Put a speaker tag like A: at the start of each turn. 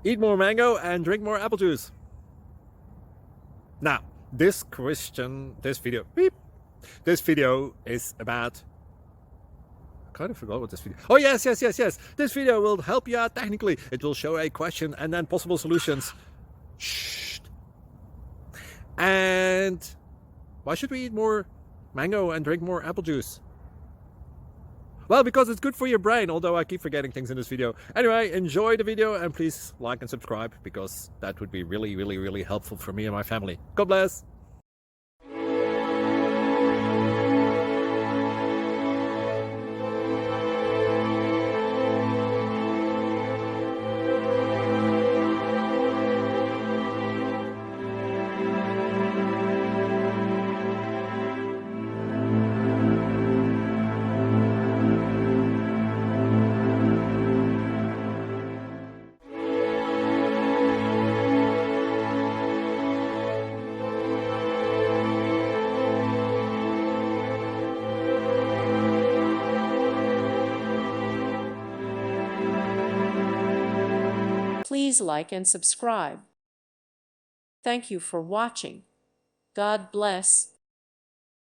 A: Eat more mango and drink more apple juice. Now, this video is about, I kind of forgot what this video. Oh, yes. This video will help you out technically. It will show a question and then possible solutions. Shh. And why should we eat more mango and drink more apple juice? Well, because it's good for your brain, although I keep forgetting things in this video. Anyway, enjoy the video and please like and subscribe, because that would be really helpful for me and my family. God bless!
B: Please like and subscribe. Thank you for watching. God bless.